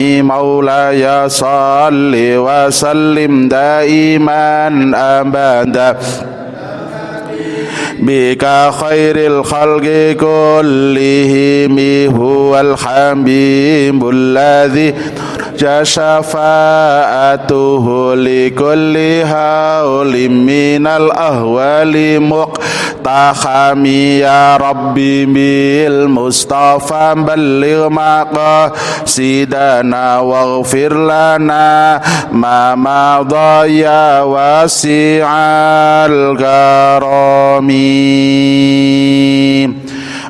مولاي صل وسلم دائما أبدا بك خير الخلق كلهم هو الحبيب الذي شفاعته لكل هول من الأهوال مقتحم يا ربي بالمصطفى بلغ مقاصدنا واغفر لنا ما مضى يا واسع الكرم.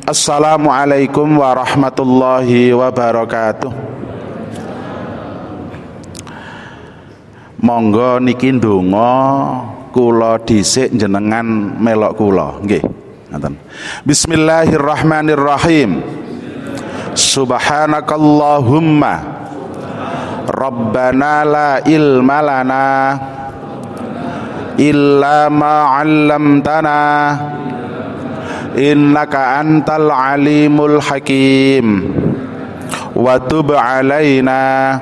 Assalamualaikum warahmatullahi wabarakatuh. Monggo niki ndonga kula dhisik jenengan melok kula nggih ngoten. Bismillahirrahmanirrahim. Subhanakallahumma Rabbana la ilma lana illa ma 'allamtana innaka antal alimul hakim wa tub 'alaina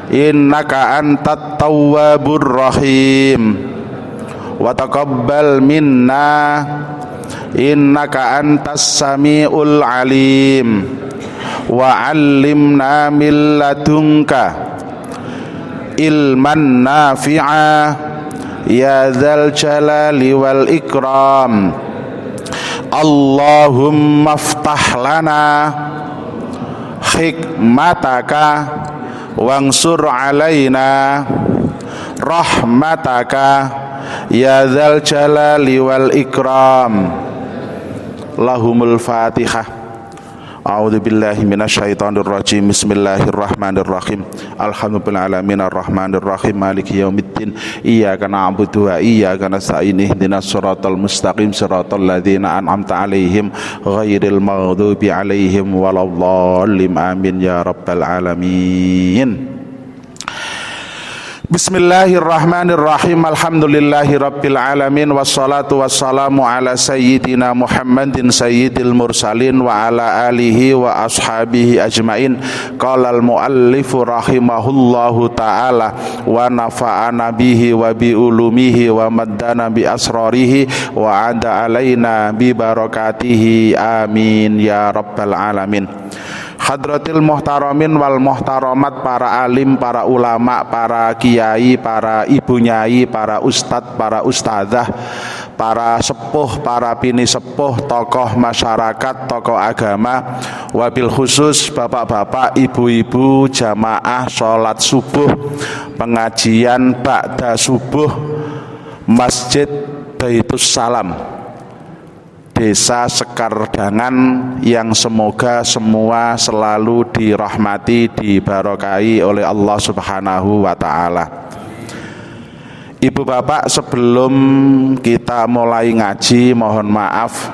innaka antat tawwabur rahim wa taqabbal minna innaka antas samiul alim wa 'allimna min ladunka ilman nafi'a ya dzal jalali wal ikram. Allahumma ftah lana hikmataka wangsur alaina rahmataka ya dzal jalali wal ikram. Lahumul Fatihah. A'udzu billahi minasyaitonir rajim. Bismillahirrahmanirrahim. Alhamdulillahil alamin arrahmanir rahim maliki yaumiddin. Iyyaka na'budu wa iyyaka nasta'in. Ihdinas siratal mustaqim siratal ladzina an'amta 'alaihim ghairil maghdubi 'alaihim waladdallin. Amin ya rabbal alamin. Bismillahirrahmanirrahim. Alhamdulillahi rabbil alamin. Wassalatu wassalamu ala sayyidina Muhammadin sayyidil mursalin wa ala alihi wa ashabihi ajmain. Qala al-muallifu rahimahullahu ta'ala wa nafa'ana bihi wa bi ulumihi wa maddana bi asrarihi wa ada alaina bi barakatihi. Amin ya rabbal alamin. Hadratil muhtaramin wal muhtaramat, para alim, para ulama, para kiai, para ibu nyai, para ustadz, para ustadzah, para sepuh, para bini sepuh, tokoh masyarakat, tokoh agama, wabil khusus bapak-bapak, ibu-ibu, jamaah sholat subuh, pengajian ba'da subuh, Masjid Baitus Salam Desa Sekardangan, yang semoga semua selalu dirahmati, dibarokahi oleh Allah Subhanahu wa ta'ala. Ibu bapak, sebelum kita mulai ngaji, mohon maaf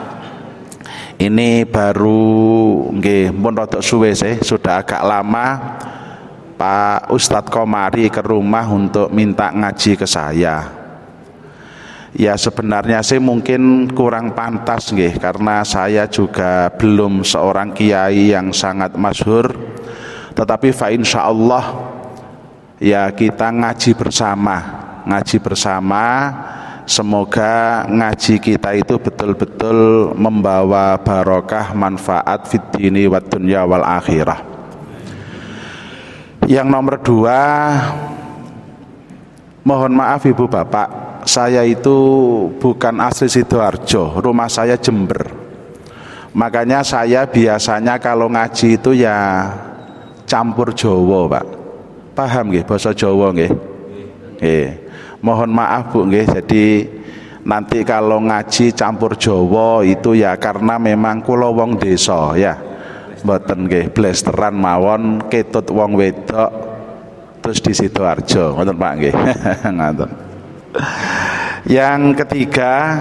ini baru nggih pun rada suwe sih, sudah agak lama Pak Ustadz Komari ke rumah untuk minta ngaji ke saya. Ya sebenarnya sih mungkin kurang pantas nggih, karena saya juga belum seorang kiai yang sangat masyhur. Tetapi fa insyaallah ya kita ngaji bersama, semoga ngaji kita itu betul-betul membawa barokah, manfaat fid dini wad dunya wal akhirah. Yang nomor 2, mohon maaf ibu bapak, saya itu bukan asli Sidoarjo, rumah saya Jember. Makanya saya biasanya kalau ngaji itu ya campur Jawa, Pak. Paham nggih basa Jawa nggih? Nggih. Mohon maaf Bu nggih, jadi nanti kalau ngaji campur Jawa itu ya karena memang kula wong desa ya. Mboten nggih blesteran mawon ketut wong wedok terus di Sidoarjo, ngoten Pak nggih. Ngoten. Yang ketiga,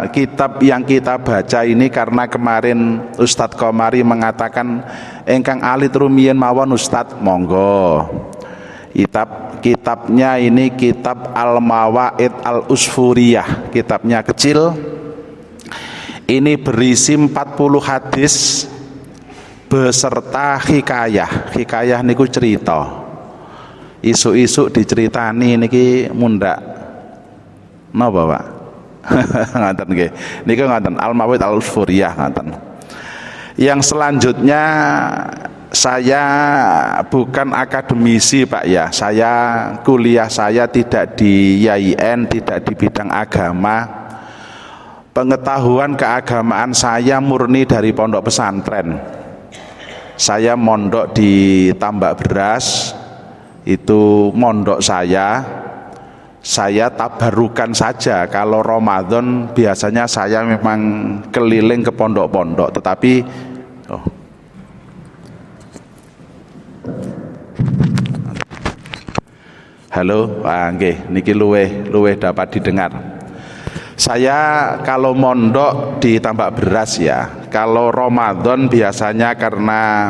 kitab yang kita baca ini karena kemarin Ustadz Komari mengatakan engkang alit rumiyin mawon Ustadz, monggo. Kitabnya ini kitab Al-Mawaid Al-Usfuriyah, kitabnya kecil. Ini berisi 40 hadis beserta hikayah. Hikayah niku cerita. Isu-isu diceritani niki mundak napa Pak? Ngaten nggih. Niku ngaten Al-Mawid Al-Usfuriyah ngaten. Yang selanjutnya saya bukan akademisi Pak ya. Kuliah saya tidak di YIN, tidak di bidang agama. Pengetahuan keagamaan saya murni dari pondok pesantren. Saya mondok di Tambak Beras. Itu mondok saya tabarukan saja. Kalau Ramadan biasanya saya memang keliling ke pondok-pondok, tetapi halo, nggih niki luweh dapat didengar. Saya kalau mondok di Tambak Beras ya. Kalau Ramadan biasanya karena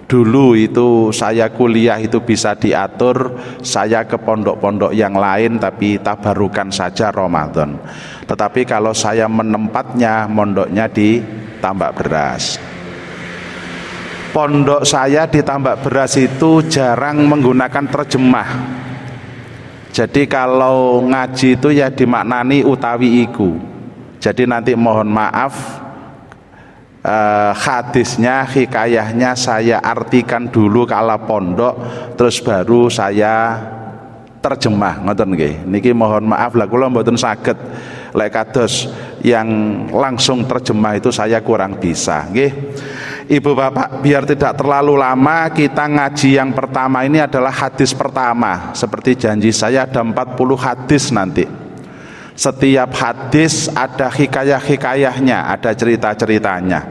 dulu itu saya kuliah itu bisa diatur, saya ke pondok-pondok yang lain tapi tabarukan saja Ramadan. Tetapi kalau saya menempatnya mondoknya di Tambak Beras. Pondok saya di Tambak Beras itu jarang menggunakan terjemah. Jadi kalau ngaji itu ya dimaknani utawi iku. Jadi nanti mohon maaf, hadisnya, hikayahnya saya artikan dulu kala pondok, terus baru saya terjemah ngoten nggih. Niki mohon maaf lah kula mboten saged lek kados yang langsung terjemah itu saya kurang bisa nggih. Ibu bapak, biar tidak terlalu lama kita ngaji yang pertama ini adalah hadis pertama. Seperti janji saya ada 40 hadis nanti. Setiap hadis ada hikayah-hikayahnya, ada cerita-ceritanya.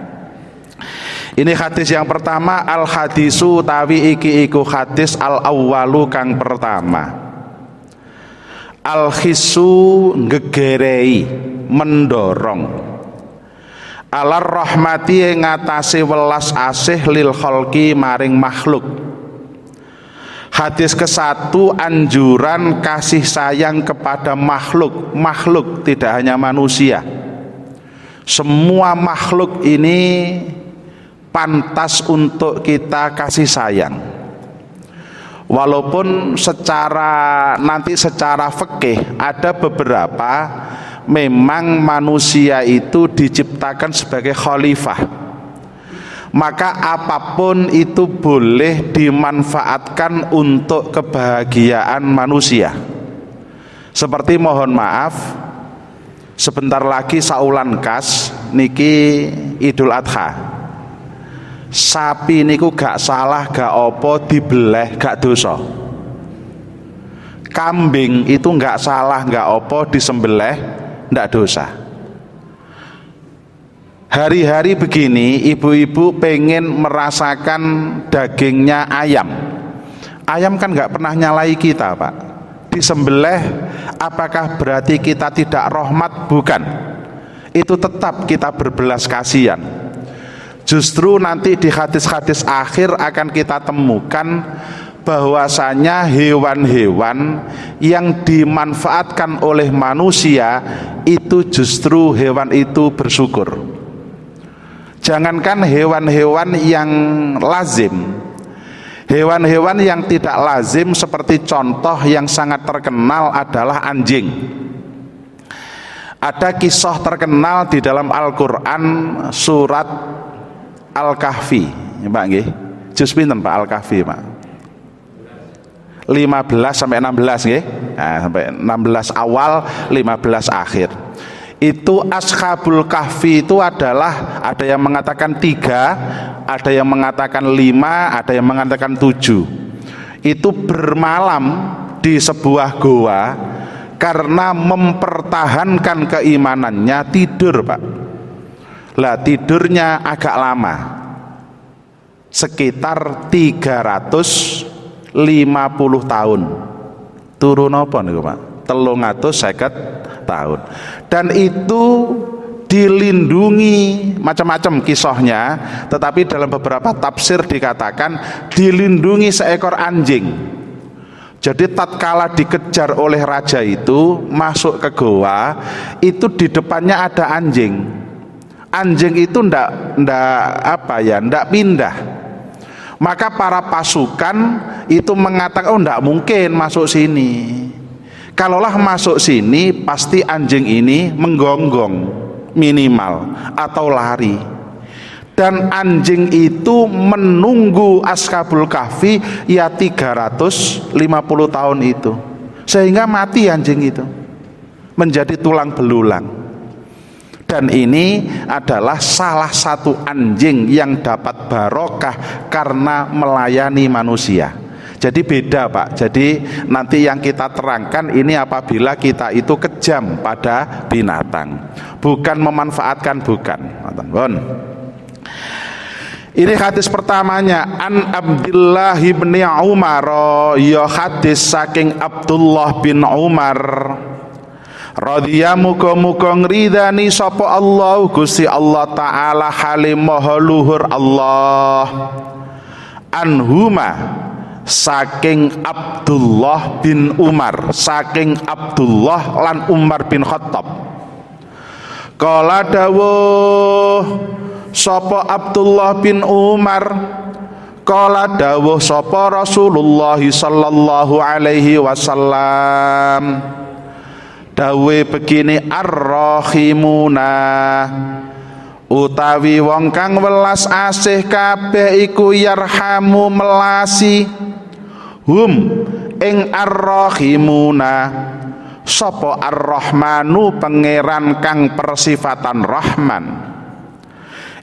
Ini hadis yang pertama, al hadisu tawi iki iku hadis al awwalu kang pertama. Al khisu ngegerei, mendorong. Alar rahmati ngatasi welas asih lil kholqi maring makhluk. Hadis ke-1, anjuran kasih sayang kepada makhluk. Makhluk tidak hanya manusia. Semua makhluk ini pantas untuk kita kasih sayang. Walaupun secara fikih ada beberapa memang manusia itu diciptakan sebagai khalifah. Maka apapun itu boleh dimanfaatkan untuk kebahagiaan manusia. Seperti mohon maaf, sebentar lagi saulan kas niki Idul Adha. Sapi niku gak salah gak opo dibeleh gak dosa. Kambing itu gak salah gak opo disembelih ndak dosa. Hari-hari begini ibu-ibu pengen merasakan dagingnya ayam. Ayam kan gak pernah nyalai kita Pak. Disembelih apakah berarti kita tidak rahmat? Bukan. Itu tetap kita berbelas kasihan. Justru nanti di hadis-hadis akhir akan kita temukan bahwasanya hewan-hewan yang dimanfaatkan oleh manusia itu justru hewan itu bersyukur. Jangankan hewan-hewan yang lazim, hewan-hewan yang tidak lazim seperti contoh yang sangat terkenal adalah anjing. Ada kisah terkenal di dalam Al-Quran surat Al-Kahfi, Pak nggih. Juz pinten Pak Al-Kahfi Pak? 15 sampai 16 nggih. Nah, sampai 16 awal, 15 akhir. Itu Ashabul Kahfi itu adalah ada yang mengatakan 3, ada yang mengatakan 5, ada yang mengatakan 7. Itu bermalam di sebuah goa karena mempertahankan keimanannya, tidur Pak. Lah tidurnya agak lama, sekitar 350 tahun. Turun apa niku Pak? 350 tahun. Dan itu dilindungi macam-macam kisahnya, tetapi dalam beberapa tafsir dikatakan dilindungi seekor anjing. Jadi tatkala dikejar oleh raja itu masuk ke goa, itu di depannya ada anjing. anjing itu ndak pindah. Maka para pasukan itu mengatakan, oh ndak mungkin masuk sini. Kalaulah masuk sini pasti anjing ini menggonggong minimal atau lari. Dan anjing itu menunggu Ashabul Kahfi ya 350 tahun itu, sehingga mati anjing itu, menjadi tulang belulang. Dan ini adalah salah satu anjing yang dapat barokah karena melayani manusia. Jadi beda Pak. Jadi nanti yang kita terangkan ini apabila kita itu kejam pada binatang, bukan memanfaatkan, bukan. Ini hadis pertamanya, an Abdullah bin Umar, ya hadis saking Abdullah bin Umar radhiya muga-muga ngridani sapa Allah Gusti Allah taala halim maha luhur Allah, anhuma saking Abdullah bin Umar, saking Abdullah lan Umar bin Khattab. Kala dawuh sapa Abdullah bin Umar, kala dawuh sapa Rasulullah sallallahu alaihi wasallam, dawe begini, ar-rahimuna utawi wong kang welas asih kabeh iku yarhamu melasi, hum ing ar-rahimuna sapa ar-rahmanu pangeran kang persifatan rahman,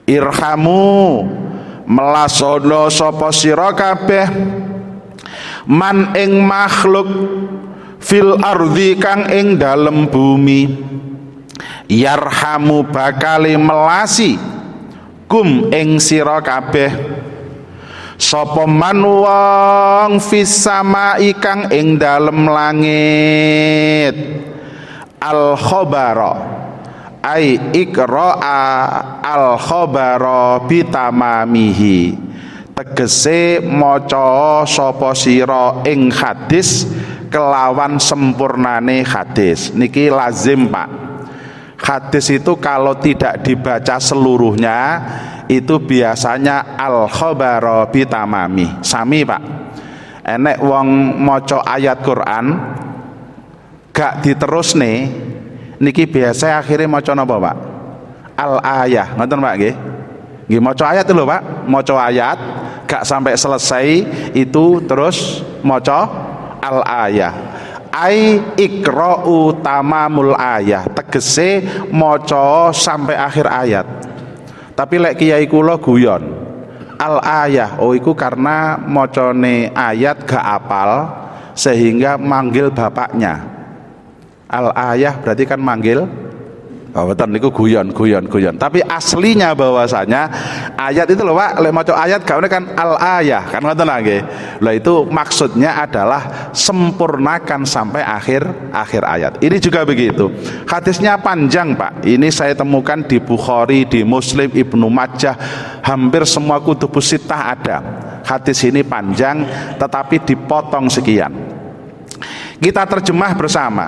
irhamu melasono sapa sira kabeh man ing makhluk fil ardi kang ing dalem bumi, yarhamu bakali melasi kum ing sira kabeh sapa man wong fis samai kang ing dalem langit, al khabara ai iqra'a al khabara bitamamihi, tegese maca sapa sira ing hadis kelawan sempurnane hadis. Niki lazim Pak, hadis itu kalau tidak dibaca seluruhnya itu biasanya al khabara bitamami. Sami Pak, enek wong maca ayat Quran gak diterusne niki biasa akhirnya maca napa Pak? Al ayah, ngoten Pak nggih? Nggih maca ayat lho Pak, maca ayat gak sampai selesai itu terus maca al ayah. Ai ikra'u tamamul ayah, tegese maca sampai akhir ayat. Tapi lek kiai kula guyon al ayah, oh iku karena macane ayat gak apal sehingga manggil bapaknya. Al ayah berarti kan manggil, oh betul niku guyon. Tapi aslinya bahwasanya ayat itu loh Pak, lek maca ayat gaune kan al ayah, kan ngoten nggih. Lah itu maksudnya adalah sempurnakan sampai akhir ayat. Ini juga begitu. Hadisnya panjang Pak. Ini saya temukan di Bukhari, di Muslim, Ibnu Majah, hampir semua kutubus sittah ada. Hadis ini panjang tetapi dipotong sekian. Kita terjemah bersama.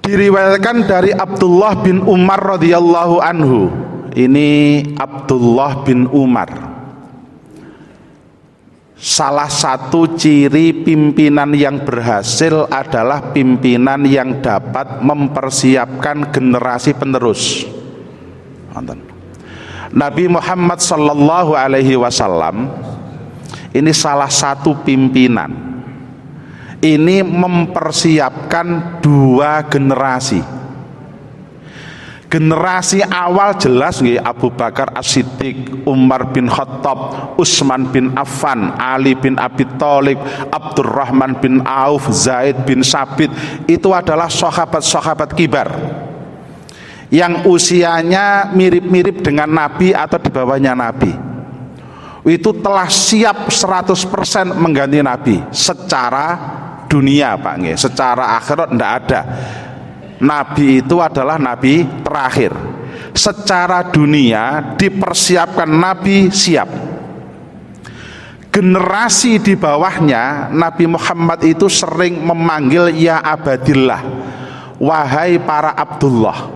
Diriwayatkan dari Abdullah bin Umar radhiyallahu anhu. Ini Abdullah bin Umar, salah satu ciri pimpinan yang berhasil adalah pimpinan yang dapat mempersiapkan generasi penerus. Nabi Muhammad sallallahu alaihi wasallam ini salah satu pimpinan ini mempersiapkan dua generasi. Generasi awal jelas nggih, Abu Bakar As-Siddiq, Umar bin Khattab, Utsman bin Affan, Ali bin Abi Thalib, Abdurrahman bin Auf, Zaid bin Sabit. Itu adalah sahabat-sahabat kibar yang usianya mirip-mirip dengan Nabi atau di bawahnya Nabi. Itu telah siap 100% mengganti Nabi secara dunia Pak nggih, secara akhirat ndak ada. Nabi itu adalah nabi terakhir. Secara dunia dipersiapkan Nabi siap. Generasi di bawahnya Nabi Muhammad itu sering memanggil ya Abadillah, wahai para Abdullah.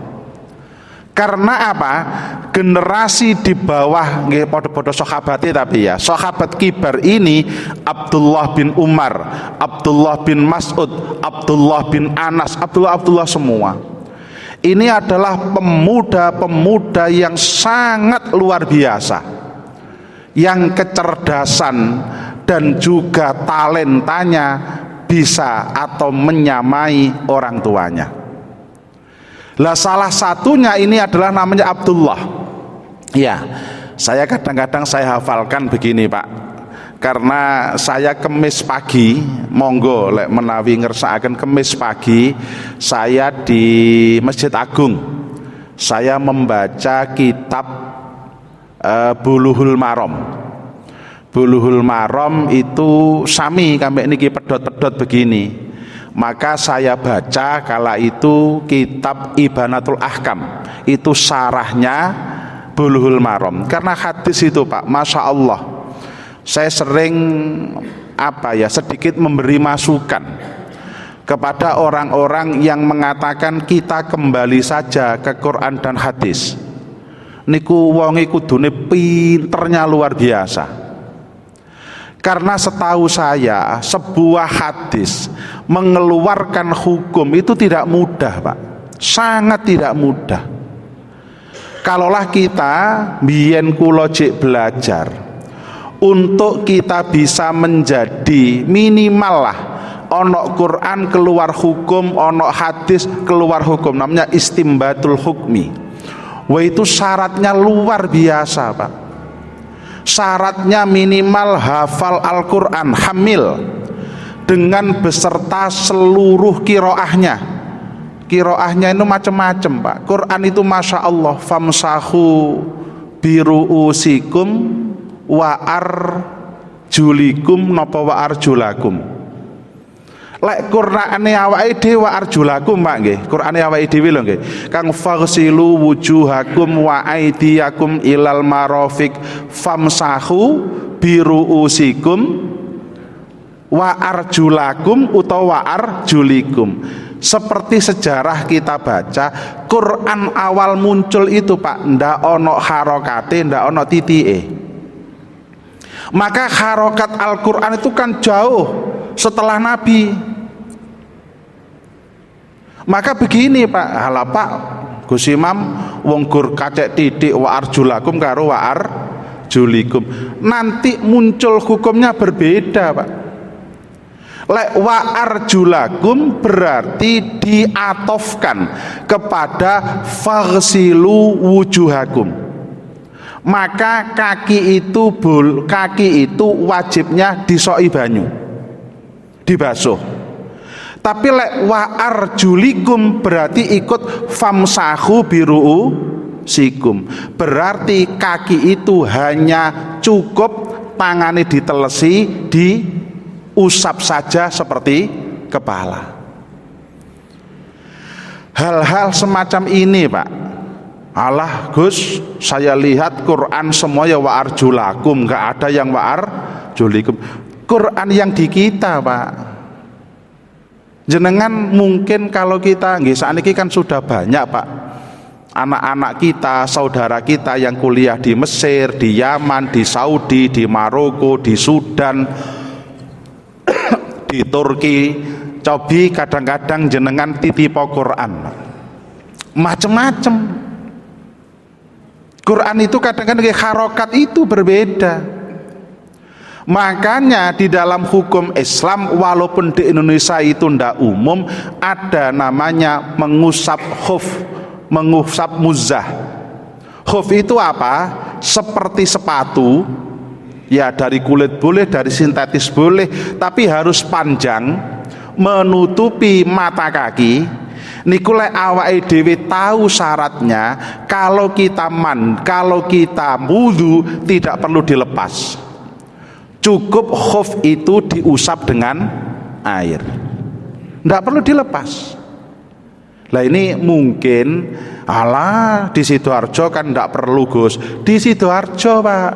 Karena apa? Generasi di bawah nggih padha-padha sahabate, tapi ya sahabat kibar ini Abdullah bin Umar, Abdullah bin Mas'ud, Abdullah bin Anas, Abdullah semua. Ini adalah pemuda-pemuda yang sangat luar biasa, yang kecerdasan dan juga talentanya bisa atau menyamai orang tuanya. Lah salah satunya ini adalah namanya Abdullah. Ya, saya kadang-kadang saya hafalkan begini Pak, karena saya kemis pagi, monggo lek menawi ngersakaken kemis pagi saya di Masjid Agung, saya membaca kitab Bulughul Maram. Bulughul Maram itu sami kambek niki pedot-pedot begini. Maka saya baca kala itu kitab Ibanatul Ahkam, itu sarahnya Bulughul Maram. Karena hadis itu Pak, Masya Allah, saya sering sedikit memberi masukan kepada orang-orang yang mengatakan kita kembali saja ke Quran dan hadis. Niku wonge kudune pinternya luar biasa. Karena setahu saya sebuah hadis mengeluarkan hukum itu tidak mudah Pak, sangat tidak mudah. Kalaulah kita biyen kula jek belajar, untuk kita bisa menjadi minimal lah ono Quran keluar hukum, ono hadis keluar hukum, namanya istimbatul hukmi. Wah, itu syaratnya luar biasa Pak. Syaratnya minimal hafal Al-Quran, hamil, dengan beserta seluruh kiroahnya. Kiroahnya itu macam-macam Pak. Quran itu Masya Allah, famsahu biru'usikum wa arjulikum napa wa arjulakum. Lek Qur'ane awake dhewe wa arjulakum Pak nggih. Qur'ane awake dhewe lho nggih. Kang faghsilu wujuhakum wa aydiyakum ilal marafiq famsahu biru'usikum wa arjulakum utawa wa arjulikum. Seperti sejarah kita baca, Quran awal muncul itu Pak, ndak ono harokate, ndak ono titike. Maka harokat Al-Quran itu kan jauh setelah Nabi. Maka begini Pak, halah Pak Gus Imam wong gur kacek titik wa arjulakum karo wa arjulikum, nanti muncul hukumnya berbeda Pak. Lek wa arjulakum berarti diatofkan kepada faghsilu wujuhakum, maka kaki itu wajibnya disoi banyu, dibasuh. Tapi lek wa arjulikum berarti ikut famsahu biru'u sikum, berarti kaki itu hanya cukup tangannya ditelesi, diusap saja seperti kepala. Hal-hal semacam ini Pak, alah Gus, saya lihat Quran semuanya wa arjulakum, gak ada yang wa arjulikum. Quran yang di kita Pak, jenengan mungkin kalau kita nggih sakniki kan sudah banyak Pak, anak-anak kita, saudara kita yang kuliah di Mesir, di Yaman, di Saudi, di Maroko, di Sudan, di Turki. Cobi kadang-kadang jenengan titipo Quran macem-macem. Quran itu kadang-kadang harokat itu berbeda. Makanya di dalam hukum Islam, walaupun di Indonesia itu ndak umum, ada namanya mengusap khuf, mengusap muzah. Khuf itu apa? Seperti sepatu, ya dari kulit boleh, dari sintetis boleh, tapi harus panjang, menutupi mata kaki. Niku lek awake dhewe tahu syaratnya, kalau kita wudu tidak perlu dilepas. Cukup khuf itu diusap dengan air, tidak perlu dilepas. Lah ini mungkin alah di Sidoarjo kan tidak perlu Gus, di Sidoarjo Pak.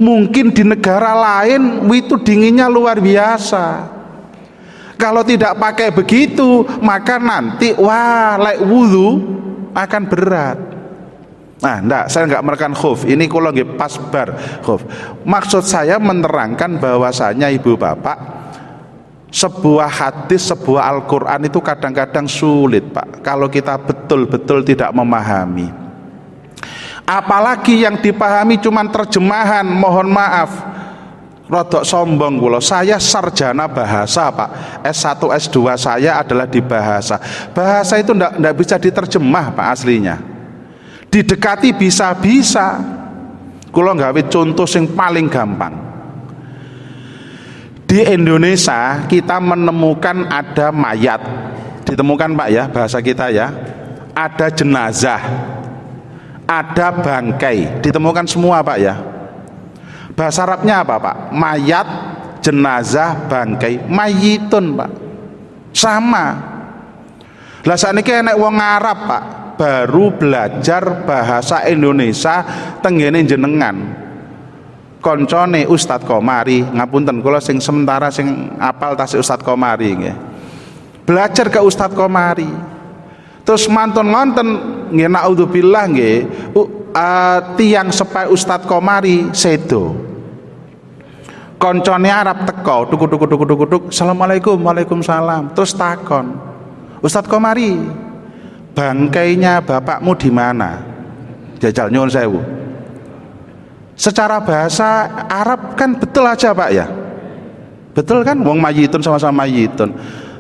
Mungkin di negara lain itu dinginnya luar biasa. Kalau tidak pakai begitu, maka nanti wah lek wudu akan berat. Nah, enggak, saya enggak menekan khuf. Ini kula nggih pas bar khuf. Maksud saya menerangkan bahwasanya ibu bapak, sebuah hadis, sebuah Al-Qur'an itu kadang-kadang sulit, Pak, kalau kita betul-betul tidak memahami. Apalagi yang dipahami cuman terjemahan. Mohon maaf, rodok sombong kula. Saya sarjana bahasa, Pak. S1, S2 saya adalah di bahasa. Bahasa itu enggak bisa diterjemah, Pak, aslinya. Didekati bisa-bisa. Kula nggawe contoh sing paling gampang. Di Indonesia kita menemukan ada mayat. Ditemukan, Pak, ya, bahasa kita ya. Ada jenazah. Ada bangkai. Ditemukan semua, Pak, ya. Bahasa Arabnya apa, Pak? Mayat, jenazah, bangkai. Mayitun, Pak. Sama. Lah sakniki enek wong Arab, Pak, baru belajar bahasa Indonesia tenggene jenengan. Koncone Ustadz Komari, ngapunten kula sing sementara sing apal tasih Ustadz Komari nggih. Belajar ke Ustadz Komari. Terus mantun ngonten nggih, naudzubillah nggih, tiang sepai Ustadz Komari sedo. Koncone Arab teko, duk, Assalamualaikum, Waalaikumsalam. Terus takon, Ustadz Komari, bangkainya bapakmu di mana? Jajal nyuwun sewu. Secara bahasa Arab kan betul aja, Pak, ya. Betul kan, wong mayitun sama-sama mayitun.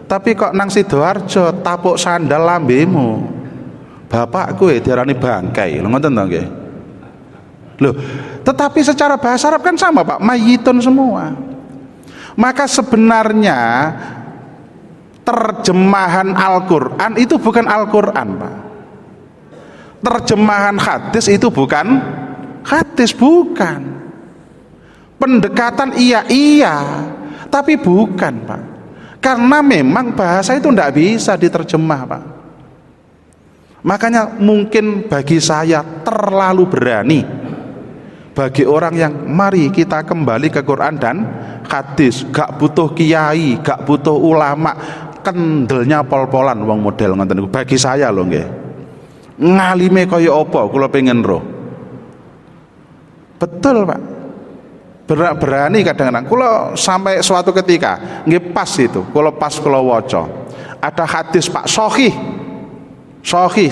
Tapi kok nang Sidoarjo tapuk sandal lambemu, bapakku diarani bangkai. Lho ngoten to nggih. Loh, tetapi secara bahasa Arab kan sama, Pak, mayitun semua. Maka sebenarnya terjemahan Al-Qur'an itu bukan Al-Qur'an, Pak. Terjemahan hadis itu bukan hadis, bukan. Pendekatan iya, tapi bukan, Pak. Karena memang bahasa itu tidak bisa diterjemah, Pak. Makanya mungkin bagi saya terlalu berani bagi orang yang mari kita kembali ke Quran dan hadis. Gak butuh kiai, gak butuh ulama, kendelnya pol-polan wong model ngoten niku. Bagi saya lho nggih. Ngalime kaya apa kula pengen roh. Betul, Pak. Berani kadang-kadang. Kula sampai suatu ketika nggih pas itu, kula waca. Ada hadis, Pak, sahih.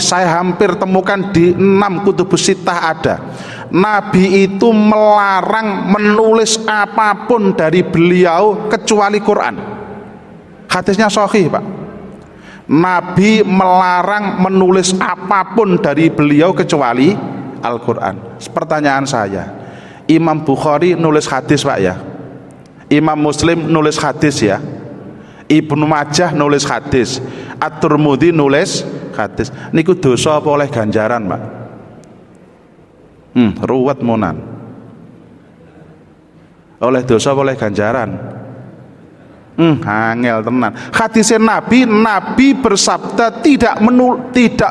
Saya hampir temukan di 6 kutubus sittah ada. Nabi itu melarang menulis apapun dari beliau kecuali Quran. Hadisnya sahih, Pak. Nabi melarang menulis apapun dari beliau kecuali Al-Quran. Pertanyaan saya, Imam Bukhari nulis hadis, Pak, ya. Imam Muslim nulis hadis, ya. Ibnu Majah nulis hadis. At-Tirmidzi nulis hadis. Niku dosa apa oleh ganjaran, Pak? Ruwet monan. Oleh dosa apa oleh ganjaran? Angel tenan. Hadisnya Nabi bersabda tidak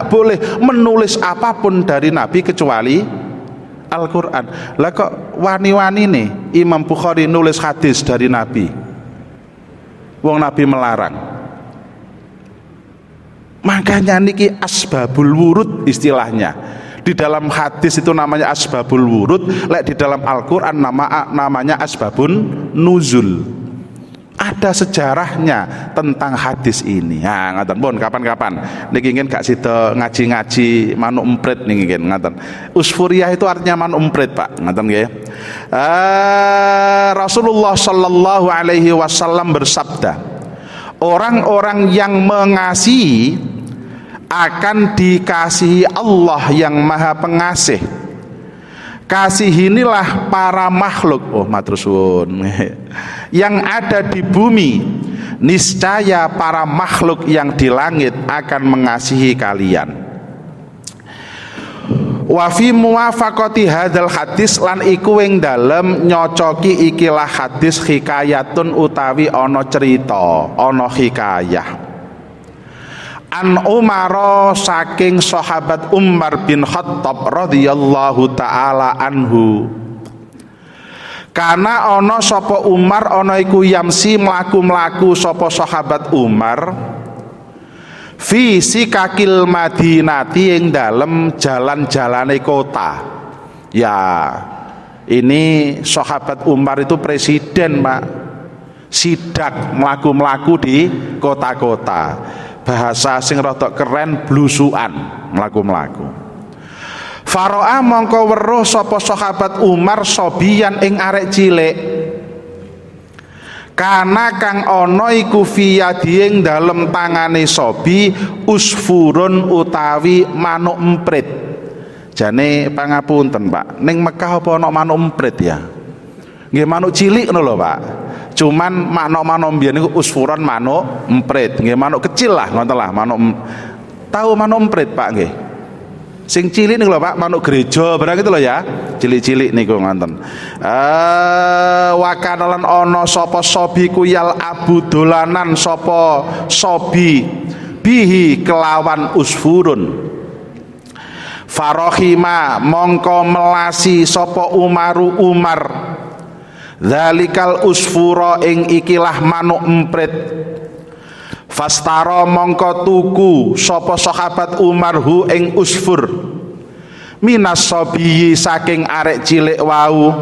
boleh menulis apapun dari Nabi kecuali Al-Quran. Lah kok wani-wani nih Imam Bukhari nulis hadis dari Nabi, wong Nabi melarang. Makanya niki asbabul wurud istilahnya. Di dalam hadis itu namanya asbabul wurud, lek di dalam Al-Quran namanya asbabun nuzul. Ada sejarahnya tentang hadis ini. Nah, ngaten pun kapan-kapan niki ingin gak sida ngaji-ngaji manuk emprit niki ingin ngaten. Usfuriyah itu artinya manuk emprit, Pak. Ngaten nggih. Rasulullah sallallahu alaihi wasallam bersabda, orang-orang yang mengasihi akan dikasihi Allah yang Maha Pengasih. Kasih inilah para makhluk, matur suwun, yang ada di bumi. Niscaya para makhluk yang di langit akan mengasihi kalian. Wa fi muwafaqati hadzal hadis, lan iku ing dalem nyocoki ikilah hadis hikayatun utawi ana cerita, ana hikayah. An Umar, saking sahabat Umar bin Khattab radhiyallahu taala anhu. Karena ana sapa Umar, ana iku yamsi mlaku-mlaku sapa sahabat Umar fi sikakil madinati ing dalem jalan-jalane kota. Ya, ini sahabat Umar itu presiden, Pak. Sidak mlaku-mlaku di kota-kota. Bahasa sing rada keren blusukan mlaku-mlaku. Faro'a mongko weruh sapa sahabat Umar sobian ing arek cilik. Kana kang ana iku fiyadi ing dalem tangane sobi usfurun utawi manuk emprit. Jane pangapunten, Pak. Ning Mekah apa ana manuk emprit ya? Nggih manuk cilik ngono lho, Pak. Cuman manuk-manuk mbiyen niku usfuron manuk emprit. Nggih manuk kecil lah, ngoten lah manuk. Tahu manuk emprit, Pak nggih? Sing cilik niku lho, Pak, manuk gereja barang itu lho ya. Cilik-cilik niku ngoten. Wakanalan ana sapa sobi ku yal abu dolanan sapa sobi bihi kelawan usfurun. Farohima mongko melasi sapa Umaru Umar dzalikal usfura ing ikilah manuk emprit. Fastara mongko tuku sapa sahabat Umar hu ing usfur minas sobiyi saking arek cilik wau.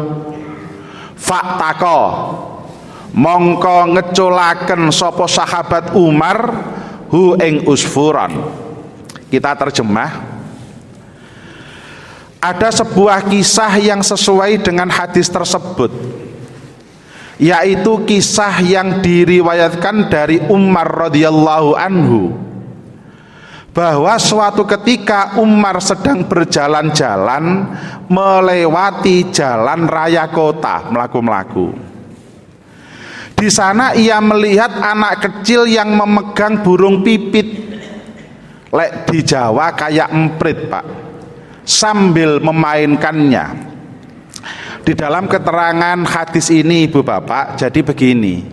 Faktako mongko ngeculaken sapa sahabat Umar hu ing usfuran. Kita terjemah. Ada sebuah kisah yang sesuai dengan hadis tersebut, yaitu kisah yang diriwayatkan dari Umar radhiyallahu anhu, bahwa suatu ketika Umar sedang berjalan-jalan melewati jalan raya kota, melaku-melaku. Di sana ia melihat anak kecil yang memegang burung pipit, lek di Jawa kayak emprit, Pak, sambil memainkannya. Di dalam keterangan hadis ini, Ibu Bapak, jadi begini.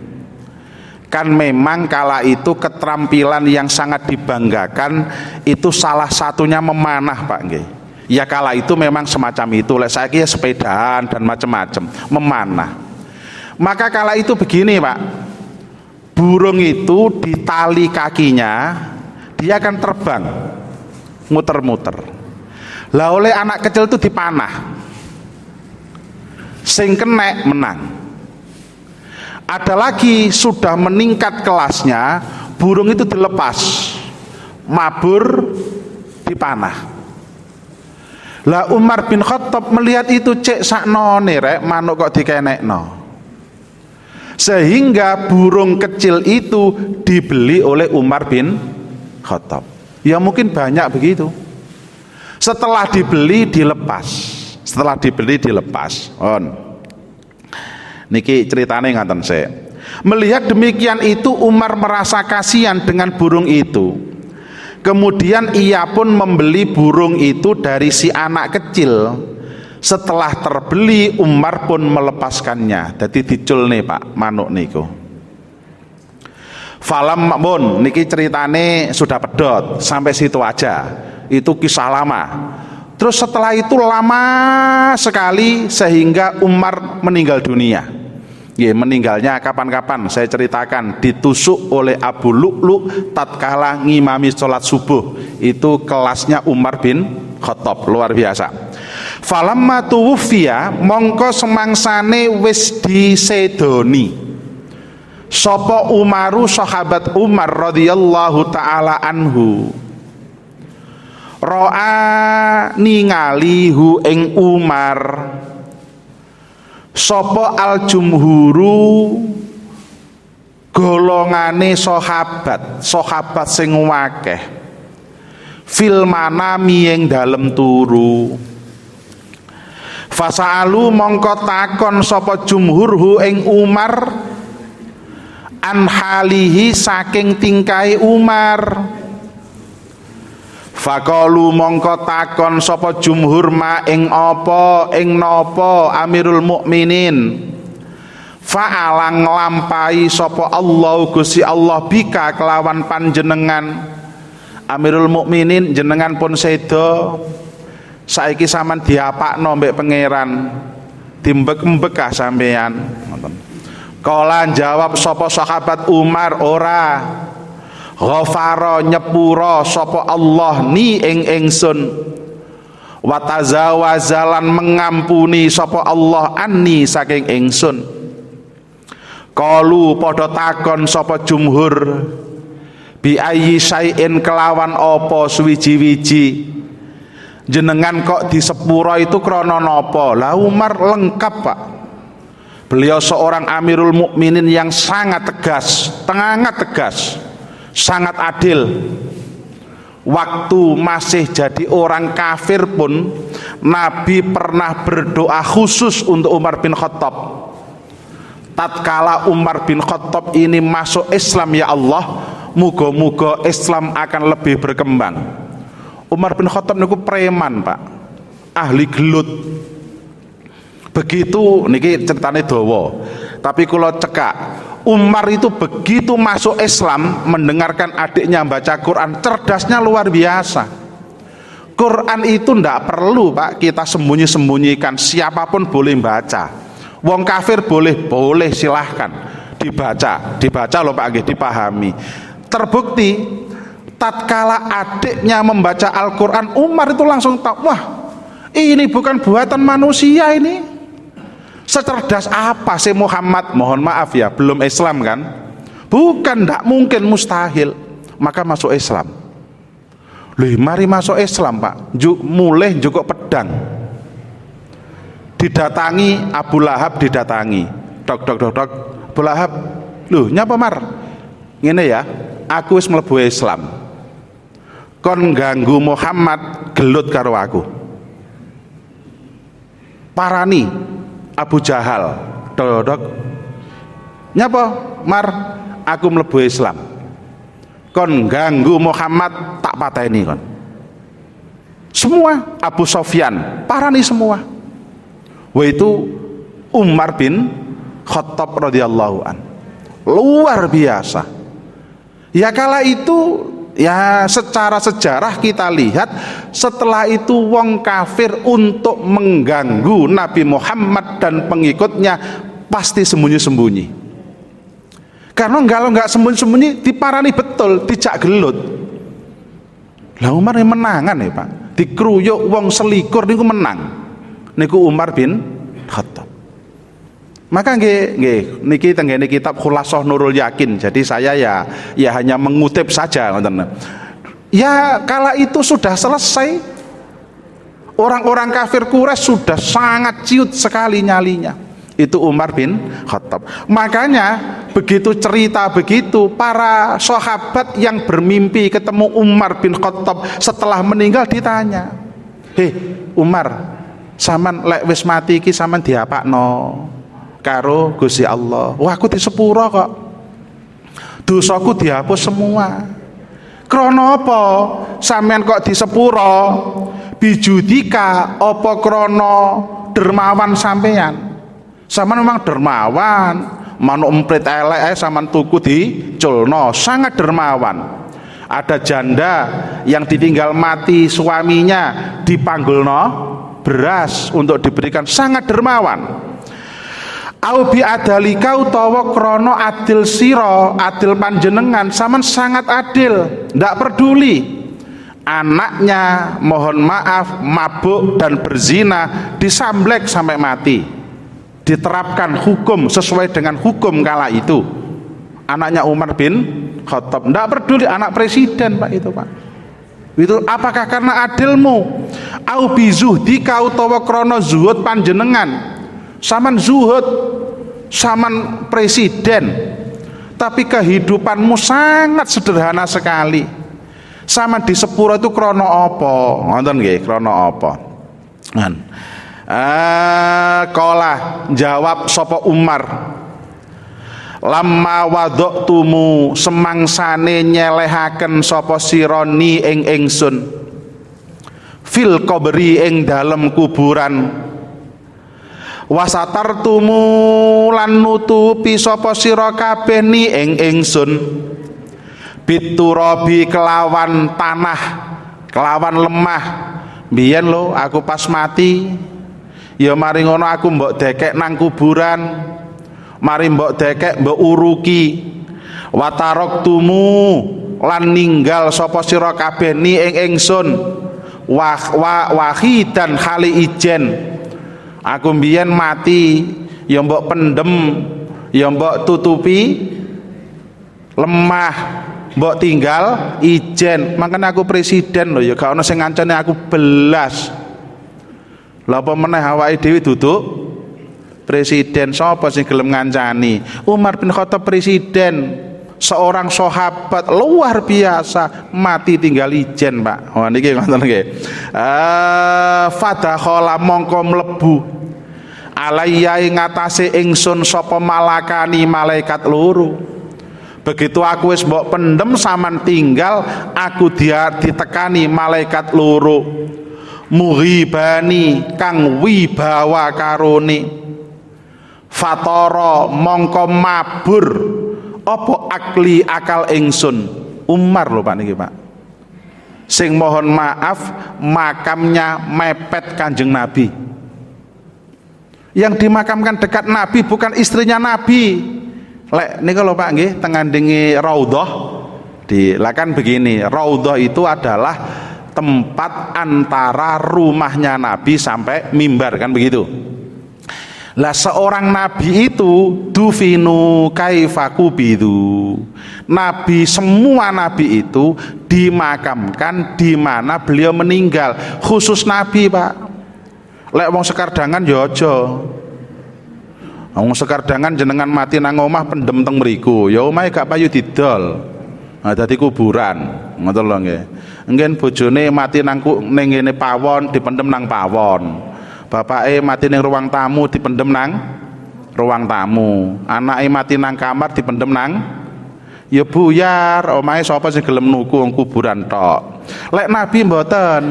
Kan memang kala itu keterampilan yang sangat dibanggakan itu salah satunya memanah, Pak nggih. Ya kala itu memang semacam itu. Lek saiki ya sepedaan dan macam-macam, memanah. Maka kala itu begini, Pak. Burung itu di tali kakinya dia akan terbang muter-muter. Lah oleh anak kecil itu dipanah. Sing kenek menang. Ada lagi sudah meningkat kelasnya, burung itu dilepas, mabur, dipanah. Lah Umar bin Khattab melihat itu, cek saknone rek manuk kok dikenekno. Sehingga burung kecil itu dibeli oleh Umar bin Khattab. Ya mungkin banyak begitu. Setelah dibeli dilepas. Setelah dibeli dilepas. Niki ceritane ngaten sik. Melihat demikian itu Umar merasa kasihan dengan burung itu. Kemudian ia pun membeli burung itu dari si anak kecil. Setelah terbeli Umar pun melepaskannya. Jadi dicul nih, Pak, manuk niku. Falam pun niki ceritane sudah pedot sampai situ aja. Itu kisah lama. Terus setelah itu lama sekali sehingga Umar meninggal dunia. Ya, meninggalnya kapan-kapan saya ceritakan, ditusuk oleh Abu Lu'lu tatkala ngimami sholat subuh. Itu kelasnya Umar bin Khattab, luar biasa. Falamma tuwfiya mongko semangsane wis disedoni sapa Umaru sahabat Umar radhiyallahu taala anhu. Ro'a ningali hu ing Umar sapa al jumhuru golongane sahabat sing akeh fil manami ing dalem turu. Fasa'alu mongko takon sapa jumhur hu ing Umar an halihi saking tingkai Umar. Faqalu mongko takon sapa jumhur ma ing apa ing napa Amirul Mukminin. Fa'alang nglampahi sapa Allah Gusti Allah bika kelawan panjenengan Amirul Mukminin, jenengan pun sedo saiki sampean diapakno mbek pangeran, dimbek-mbekah sampean. Kala jawab sapa sahabat Umar, ora ghafara nyepura sapa Allah ni ing ingsun, wa tazawazalan mengampuni sapa Allah anni saking ingsun. Qalu padha takon sapa jumhur, bi ayyi syai'in kelawan apa suwiji-wiji jenengan kok disepura itu krana napa? Lah Umar lengkap Pak. Beliau seorang Amirul Mukminin yang sangat tegas, sangat adil. Waktu masih jadi orang kafir pun Nabi pernah berdoa khusus untuk Umar bin Khattab. Tatkala Umar bin Khattab ini masuk Islam, ya Allah, muga-muga Islam akan lebih berkembang. Umar bin Khattab niku preman Pak, ahli gelut. Begitu niki ceritane dawa, tapi kula cekak, Umar itu begitu masuk Islam, mendengarkan adiknya baca Quran, cerdasnya luar biasa. Quran itu ndak perlu Pak kita sembunyi-sembunyikan, siapapun boleh baca. Wong kafir boleh silahkan dibaca loh Pak nggih, dipahami. Terbukti tatkala adiknya membaca Al-Quran, Umar itu langsung tahu, wah ini bukan buatan manusia ini. Secerdas apa sih Muhammad? Mohon maaf ya, belum Islam kan? Bukan, tidak mungkin, mustahil. Maka masuk Islam. Loh, mari masuk Islam Pak, mulai juga pedang. Didatangi Abu Lahab, didatangi. Dok, Abu Lahab, loh nyapa Mar? Ngene ya, aku wis mlebu Islam. Kon ganggu Muhammad, gelut karo aku. Parani Abu Jahal, dok, nyapa Mar? Aku mlebu Islam. Kon ganggu Muhammad, tak pateni kon. Semua Abu Sofyan, parani semua. Wah itu Umar bin Khattab radhiyallahu an. Luar biasa. Ya kala itu, ya secara sejarah kita lihat, setelah itu wong kafir untuk mengganggu Nabi Muhammad dan pengikutnya pasti sembunyi-sembunyi. Karena kalau nggak sembunyi-sembunyi diparani betul, dijak gelut. Lah Umar yang menangan ya Pak, dikruyuk wong selikur niku menang. Niku Umar bin Khattab. Maka nggih niki tenggene kitab Khulasah Nurul Yakin. Jadi saya ya hanya mengutip saja ngoten. Ya kala itu sudah selesai. Orang-orang kafir Quraisy sudah sangat ciut sekali nyalinya. Itu Umar bin Khattab. Makanya begitu cerita begitu, para sahabat yang bermimpi ketemu Umar bin Khattab setelah meninggal ditanya, "Hei Umar, saman lek wis mati iki saman diapakno karo Gusti Allah?" "Wah aku disepura kok, dosaku dihapus semua." "Krana apa sampean kok disepura? Bijudika apa krana dermawan sampean?" Sampean memang dermawan, manuk emprit elek sampean tuku diculno, sangat dermawan. Ada janda yang ditinggal mati suaminya dipanggulno beras untuk diberikan, sangat dermawan. Au bi adalika utawa krana adil sira, adil panjenengan, sampean sangat adil, ndak peduli anaknya mohon maaf mabuk dan berzina disamblek sampai mati, diterapkan hukum sesuai dengan hukum kala itu. Anaknya Umar bin Khattab, ndak peduli anak presiden Pak itu Pak. Itu apakah karena adilmu? Au bi zuhdika utawa krana zuhud panjenengan, saman zuhud, saman presiden, tapi kehidupanmu sangat sederhana sekali. Saman di sepura itu krana apa? Ngoten nggih, krana apa? Qala jawab sapa Umar, lamma wadoktumu semangsane nyelehaken sapa sironi ing ingsun fil qabri ing dalem kuburan, wasatartumu lan nutupi sapa sira kabeh ni ing ingsun biturabi kelawan tanah, kelawan lemah. Biyen lho aku pas mati ya mari ngono aku mbok dekek nang kuburan, mari mbok dekek mbok uruki. Wataroktumu lan ninggal sapa sira kabeh ni ing ingsun wahidan hali ijen. Aku mbiyen mati ya mbok pendem ya mbok tutupi lemah mbok tinggal ijen. Makanya aku presiden lho ya gak ono sing ngancani aku belas. Lha apa meneh awake dhewe duduk presiden, sapa sing gelem ngancani? Umar bin Khattab presiden, seorang sahabat luar biasa, mati tinggal ijen, Pak. Oh niki ngoten nggih. Fadakhala mongko mlebu alayya ing atase ingsun sapa malakani malaikat loro. Begitu aku wis mbok pendem saman tinggal, aku dia ditekani malaikat loro. Mughibani kang wibawa karone. Fatara mongko mabur apa akli akal ingsun. Umar lho Pak niki Pak, sing mohon maaf makamnya mepet Kanjeng Nabi. Yang dimakamkan dekat Nabi bukan istrinya Nabi. Lek niku lho Pak nggih teng ngandhingi raudhah dilakan begini. Raudhah itu adalah tempat antara rumahnya Nabi sampai mimbar, kan begitu. Lah seorang nabi itu dufinu kaifakubidu. Nabi, semua nabi itu dimakamkan di mana beliau meninggal. Khusus nabi, Pak. Lek wong sekardangan ya aja. Wong sekardangan jenengan mati nang omah pendem teng mriku, ya omahe gak payu didol. Nah, dadi kuburan. Ngoten lho nggih. Enggen bojone mati nang ngene pawon dipendem nang pawon. Bapake mati ning ruang tamu dipendem nang ruang tamu. Anake mati nang kamar dipendem nang ya buyar. Omahe sapa sing gelem nuku wong kuburan tok. Lek Nabi mboten.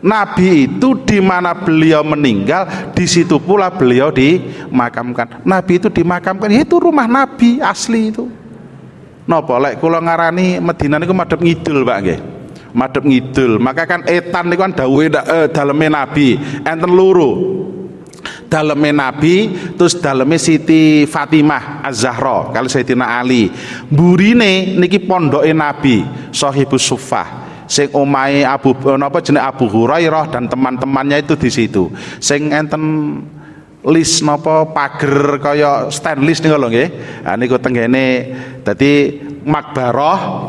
Nabi itu di mana beliau meninggal, di situ pula beliau dimakamkan. Nabi itu dimakamkan, itu rumah Nabi asli itu. Napa lek kula ngarani Madinah niku madhep ngidul, Pak nggih. Madhep ngidul. Maka kan etan niku kan dawuhe daleme Nabi, enten loro. Daleme Nabi terus daleme Siti Fatimah Az-Zahra kali Sayyidina Ali. Mburine niki pondoke Nabi, Shahibus Suffah. Sing omahe Abu Hurairah dan teman-temannya itu di situ. Sing enten list napa pager kaya stainless niku lho nggih. Ha niku tenggene dadi makbarah.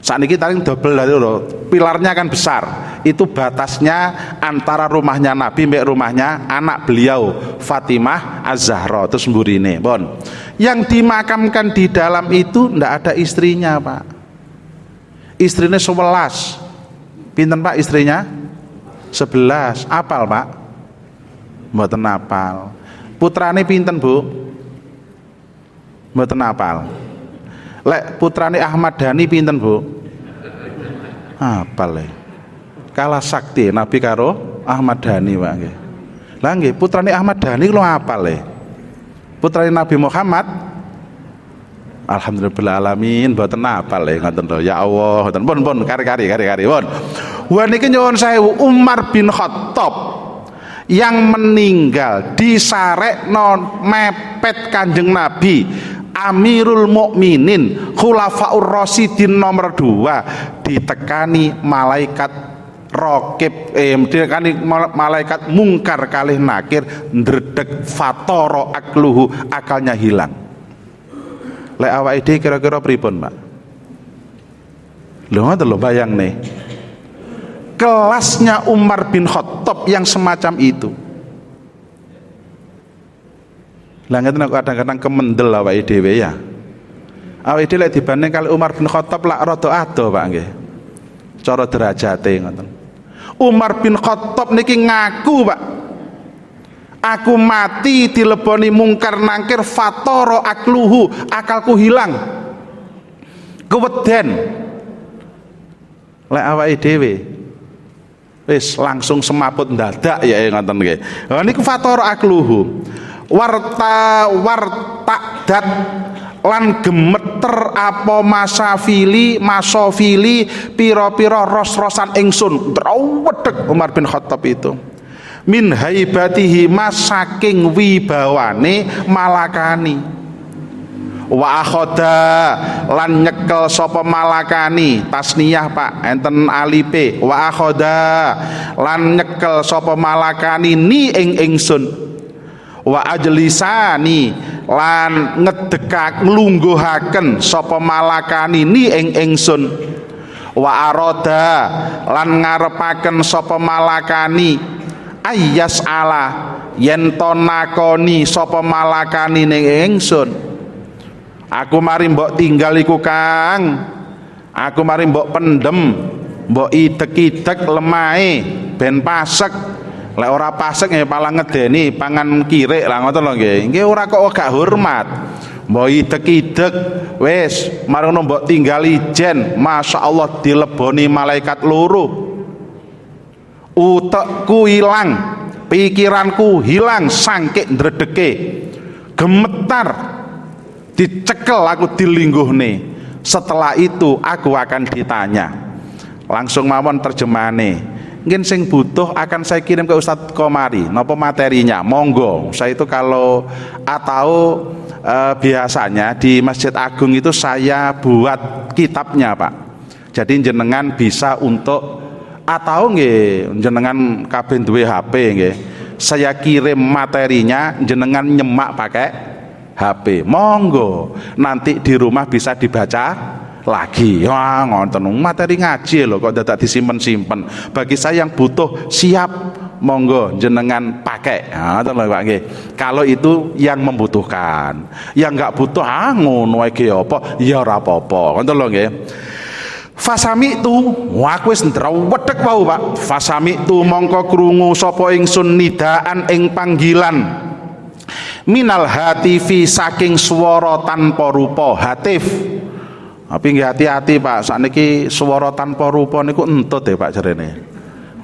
Sakniki paling double lho. Pilarnya kan besar. Itu batasnya antara rumahnya Nabi mbek rumahnya anak beliau Fatimah Az-Zahra terus mburine. Pun. Yang dimakamkan di dalam itu ndak ada istrinya, Pak. Istrinya 11. Pinten Pak istrinya? 11. Apal Pak? Mboten apal. Putrane pinten Bu? Mboten apal. Lek putrane Ahmad Dhani pinten Bu? Apal. Kalah sakti Nabi karo Ahmad Dhani Pak nggih. Lah nggih putrane Ahmad Dhani lho apal le. Putrane Nabi Muhammad alhamdulillah alamin mboten apal le ngoten lho. Ya Allah, ngoten pun kari-kari pun. Wa niki nyuwun sewu Umar bin Khattab yang meninggal disarekno mepet Kanjeng Nabi, Amirul Mukminin, Khulafaur Rasyidin nomor 2, ditekani malaikat Raqib, ditekani malaikat mungkar kalih nakir, ndredeg fatara akluhu, akalnya hilang. Lek awake dhewe kira-kira pripun, Pak? Lho ngoten lho bayangne. Kelasnya Umar bin Khattab yang semacam itu. Lah ngeten kadang-kadang kemendel awake dhewe ya. Awake dhewe lek dibanding kali Umar bin Khattab lak rada ado, Pak nggih. Cara derajate ngoten. Umar bin Khattab niki ngaku, Pak. Aku mati dileboni mungkar nangkir fatara akluhu, akalku hilang. Keweden. Lek awake dhewe wis langsung semaput ndadak ya ngoten nggih. Lah niku fatara akluhu. Wartadat lan gemeter apa masofili pira-pira ros-rosan ingsun. Drewedeg Umar bin Khattab itu. Min haibatihi mas saking wibawane malakani. Wa akhoda lan nyekel sapa malakani, tasniyah Pak, enten alipe. Wa akhoda lan nyekel sapa malakani ni ing ingsun. Wa ajlisani lan ngedekak nglungguhaken sapa malakani ni ing ingsun. Wa aroda lan ngarepaken sapa malakani ayyas ala yen to nakoni sapa malakani ning ingsun. Aku mari mbok tinggal iku Kang, aku mari mbok pendem, mbok idek-idek lemahe ben pasek. Lek ora pasek ya palah ngedeni pangan kirik lah ngoten lho nggih. Nggih ora kok gak hormat. Mbok idek-idek wis marono mbok tinggal ijen, masyaallah dileboni malaikat loro. Utekku ilang, pikiranku hilang sangkik ndredeke, gemetar, dicekel aku dilingguhne. Setelah itu aku akan ditanya. Langsung mawon terjemahane. Mungkin sing butuh akan saya kirim ke Ustadz Komari. Napa materinya? Monggo. Saya itu kalau atau biasanya di Masjid Agung itu saya buat kitabnya Pak. Jadi jenengan bisa untuk atau nggih jenengan kabeh duwe HP nggih. Saya kirim materinya, jenengan nyemak pakai HP. Monggo. Nanti di rumah bisa dibaca lagi. Wah, ngoten materi ngaji loh kok dadak disimpen-simpen. Bagi saya yang butuh siap monggo jenengan pakai. Ngoten lho Pak nggih. Kalau itu yang membutuhkan. Yang enggak butuh ngono iki apa? Ya ora apa-apa. Ngoten lho nggih. Fasami tu, aku wis ndrawedhek wae Pak. Fasami tu mongko krungu sapa ingsun nidaan ing panggilan. Minal hatifi saking swara tanpa rupa, hatif. Tapi nggih hati-hati Pak, sakniki swara tanpa rupa niku entut ya Pak jarene.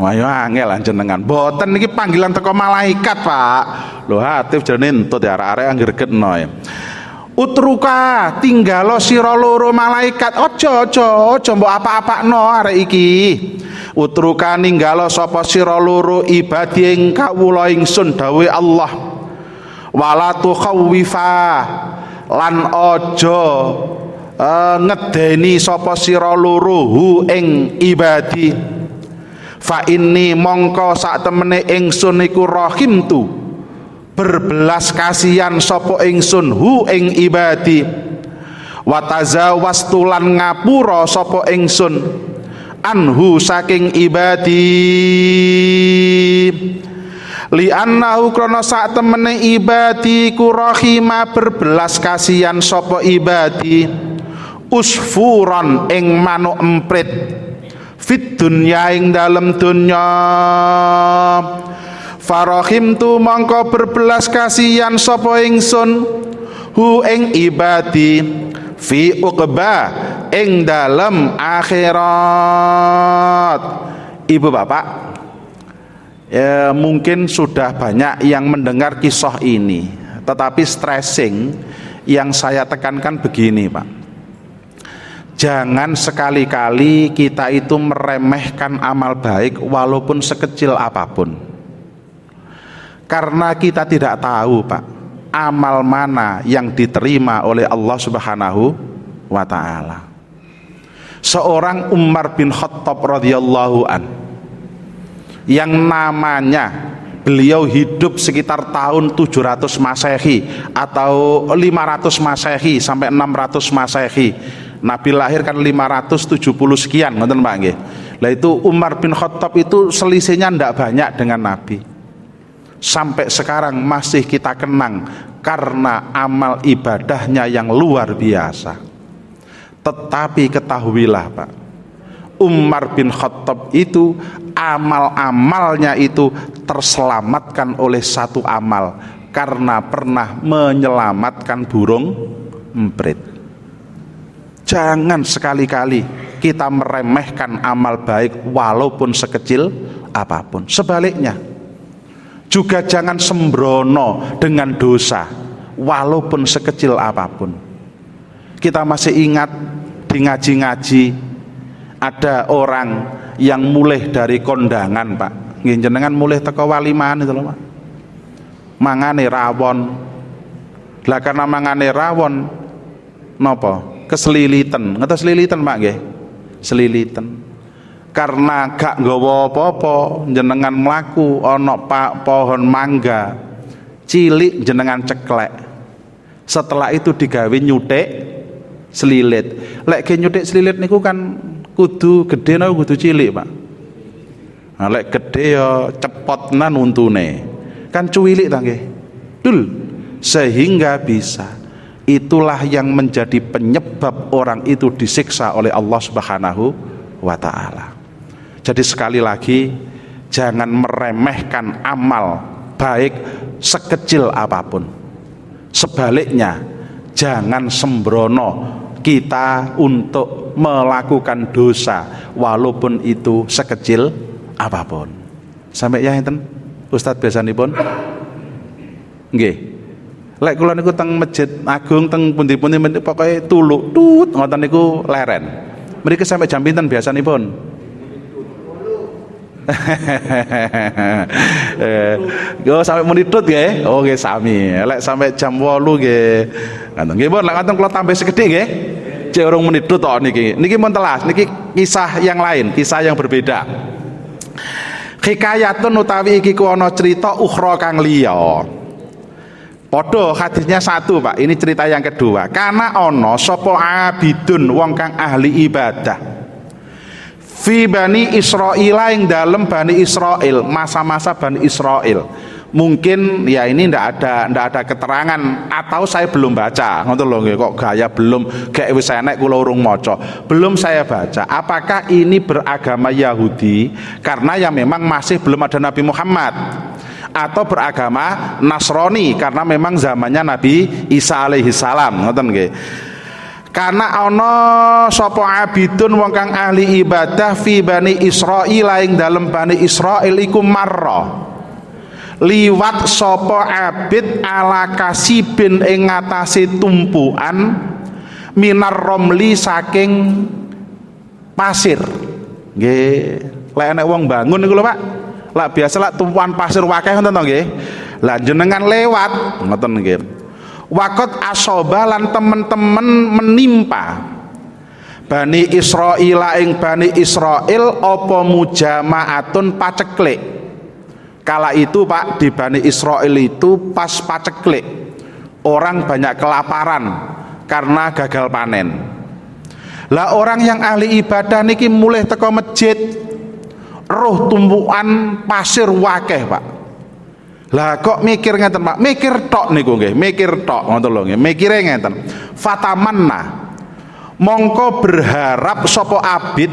Wah ya angel jenengan. Mboten niki panggilan teko malaikat Pak. Lho hatif jarene entut ya arek-arek anggregedno ya. Utruka tinggalo sira loro malaikat, aja mbok apa-apakno arek iki. Utruka ninggalo sapa sira loro ibadi ing kawula ingsun dawuh Allah. Wala tukhawwifa lan aja ngedeni sapa sira loro hu ing ibadi. Fa inni mongko sak temene ingsun iku rahimtu berbelas kasihan sapa ingsun hu ing ibadi. Wa tazawastu lan ngapura sapa ingsun anhu saking ibadi. Li annahu krana sak temene ibadi ku rahima berbelas kasihan sapa ibadi usfuran ing manuk emprit fit dunya ing dalem dunya. Farahim tu mongko berbelas kasihan sapa ingsun hu ing ibadi fi uqba ing dalem akhirat. Ibu bapak ya, mungkin sudah banyak yang mendengar kisah ini, tetapi stressing yang saya tekankan begini Pak, jangan sekali-kali kita itu meremehkan amal baik walaupun sekecil apapun, karena kita tidak tahu Pak amal mana yang diterima oleh Allah Subhanahu wa ta'ala. Seorang Umar bin Khattab radhiyallahu an yang namanya beliau hidup sekitar tahun 700 Masehi atau 500 Masehi sampai 600 Masehi. Nabi lahir kan 570 sekian, ngoten Pak nggih. Lah itu Umar bin Khattab itu selisihnya ndak banyak dengan Nabi. Sampai sekarang masih kita kenang karena amal ibadahnya yang luar biasa. Tetapi ketahuilah Pak, Umar bin Khattab itu amal-amalnya itu terselamatkan oleh satu amal, karena pernah menyelamatkan burung emprit. Jangan sekali-kali kita meremehkan amal baik walaupun sekecil apapun. Sebaliknya juga jangan sembrono dengan dosa walaupun sekecil apapun. Kita masih ingat di ngaji-ngaji ada orang yang mulai dari kondangan Pak, jenengan mulai teko waliman itu loh Pak, mangane rawon. Lah karena mangane rawon napa? Keselilitan. Ngertos selilitan Pak nggih? Selilitan. Karena gak nggawa apa-apa, jenengan mlaku ana pohon mangga cilik jenengan ceklek. Setelah itu digawe nyutik selilit. Lek ge nyutik selilit niku kan kudu gede napa kudu cilik Pak? Nah, lek gede ya cepotna nuntune. Kan cuwilik ta nggih? Dul. Sehingga bisa. Itulah yang menjadi penyebab orang itu disiksa oleh Allah Subhanahu wa taala. Jadi sekali lagi jangan meremehkan amal baik sekecil apapun. Sebaliknya jangan sembrono kita untuk melakukan dosa walaupun itu sekecil apapun. Sampai ya enten Ustadz biasanipun nggih. Lek kula niku teng Masjid Agung teng pundi-pundi pokoke tuluk tut ngoten niku leren. Mriki sampai jam pinten biasanipun? Yo sampai menit tut nggih. Oh nggih sami. Lek sampai jam 8 nggih. Ngoten nggih pun lek ngoten kula tambah sekedhik nggih. Cek urung menit tut tok niki. Niki mun telas, niki kisah yang lain, kisah yang berbeda. Hikayatun utawi iki ku ana cerita ukhra kang liya. Podo hadisnya satu Pak, ini cerita yang kedua. Karena ono sopo abidun wong kang ahli ibadah fi bani Israil yang dalam bani Israel, masa-masa bani Israel. Mungkin ya ini ndak ada keterangan atau saya belum baca. Ngoten lho kok gaya belum kayak wis enek kula urung maca. Belum saya baca. Apakah ini beragama Yahudi karena yang memang masih belum ada Nabi Muhammad, atau beragama Nasrani karena memang zamannya Nabi Isa alaihi salam, ngoten nggih. Karena ana sapa abidun wong kang ahli ibadah fi bani Israil ing dalem bani Israil iku marra liwat sapa abid ala kasibin ing ngatasi tumpuan minar romli saking pasir nggih. Lek enek wong bangun niku lho Pak, lah biasa lah tumpuan pasir wakeh ngoten to nggih. Lah jenengan lewat ngoten nggih. Wakot asoba lan temen-temen menimpa Bani Israil ing Bani Israil apa mujamaatun paceklik. Kala itu Pak, di Bani Israil itu pas paceklik, orang banyak kelaparan karena gagal panen. Lah orang yang ahli ibadah niki mulai teko masjid roh tumpukan pasir wakeh Pak. Lah kok mikir ngeten Pak, mikir tok niku nggih, mikir tok ngoten lho nggih, mikire ngeten. Fatamanna mongko berharap sapa abid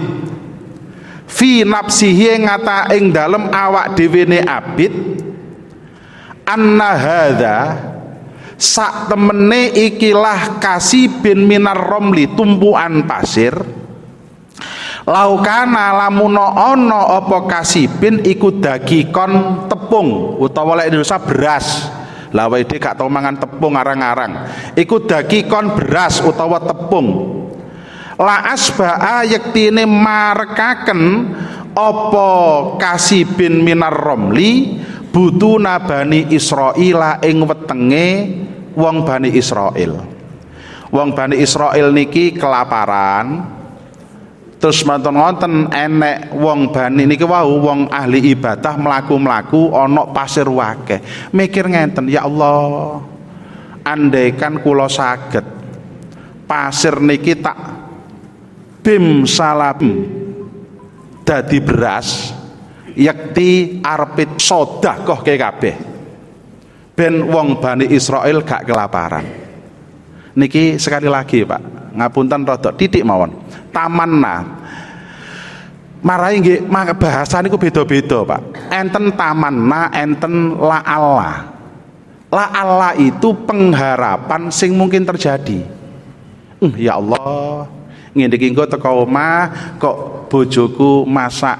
fi nafsihi ngata ing dalem awak dhewe ne abid anna hadza sak temene ikilah kasibin minar romli tumpuan pasir laukana lamuno ono apa kasibin iku dagikon tepung utawa lek Indonesia beras. Lah wae gak tau mangan tepung arang-arang. Iku dagikon beras utawa tepung. La asba'a yektine marekaken apa kasibin minar romli butuna Bani Israil ing wetenge wong Bani Israil. Wong Bani Israil niki kelaparan. Terus manten-manten enek wong Bani niki wau wong ahli ibadah mlaku-mlaku ana pasir wakeh. Mikir ngenten, ya Allah, andaikan kula saged pasir niki tak bim salabim dadi beras yakti arepit sedekah ke kabeh ben wong Bani Israil gak kelaparan. Niki sekali lagi Pak, ngapunten rada titik mawon. Tamanna marai nggih bahasa niku beda-beda Pak. Enten tamanna, enten la Allah. La Allah itu pengharapan sing mungkin terjadi. Ya Allah, ngene iki engko teko omah kok bojoku masak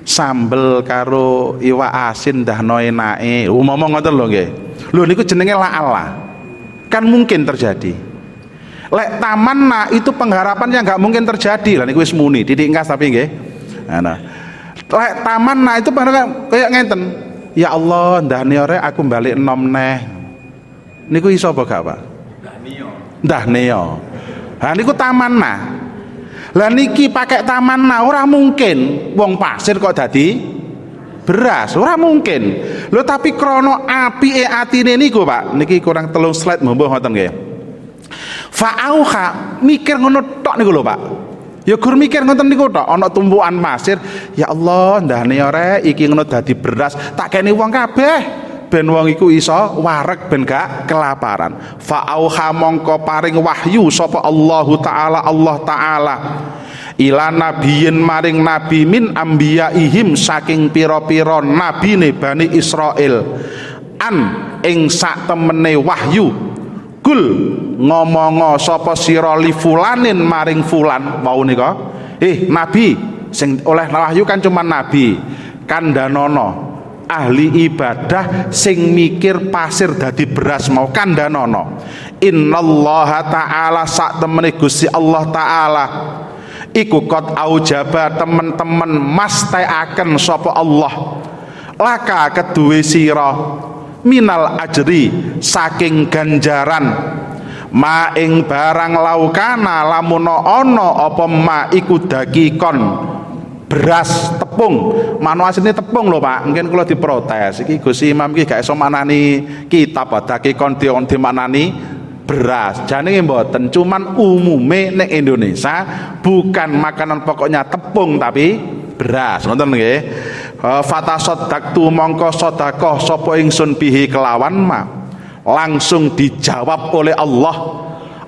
sambel karo iwak asin dahno enake. Ngomong ngoten lho nggih. Lho niku jenenge la Allah. Kan mungkin terjadi. Lek tamanna itu pengharapan yang nggak mungkin terjadi. Lah niku wis muni, titik engkas tapi nggih. Nah. Lek tamanna itu pengharapan kayak ngenten. Ya Allah, ndahne ore aku balik enom neh. Niku iso apa gak, Pak? ndahne ya. Ha niku tamanna. Lah niki pakai tamanna ora mungkin wong pasir kok dadi beras, ora mungkin. Lho tapi krana apike atine niku Pak, niki kurang 3 slide mbuh ngoten nggih. Fa'auha mikir ngono tok niku lho Pak. Ya gur mikir ngoten niku tok, ana tumpukan pasir, ya Allah, ndahne ora iki ngono dadi beras, tak kene wong kabeh. Ben wong iku iso wareg ben gak kelaparan. Fa'auha mongko paring wahyu sapa Allah Ta'ala ila nabiyin maring nabi min ambiyaihim saking pira-pira nabine Bani Israil an ing sak temene wahyu kul ngomongo sapa sira li fulanin maring fulan mau nika nabi sing oleh wahyu kan cuma nabi kandhanono ahli ibadah sing mikir pasir dadi beras mau kandhanono innallaha ta'ala sak temene Gusti Allah Ta'ala iku kot aujaba temen-temen mastaiaken sapa Allah laka keduwe sira minal ajri saking ganjaran ma ing barang laukana lamun ana apa ma iku dakikon beras tepung manu asline tepung lho Pak mungkin kula diprotes iki Gus Imam iki gak iso manani kitab dakikon dimanani beras jane mboten cuman umume nek Indonesia bukan makanan pokoknya tepung tapi beras ngoten nggih fatasaddaqtu mongko sedekah sapa ingsun bihi kelawan ma langsung dijawab oleh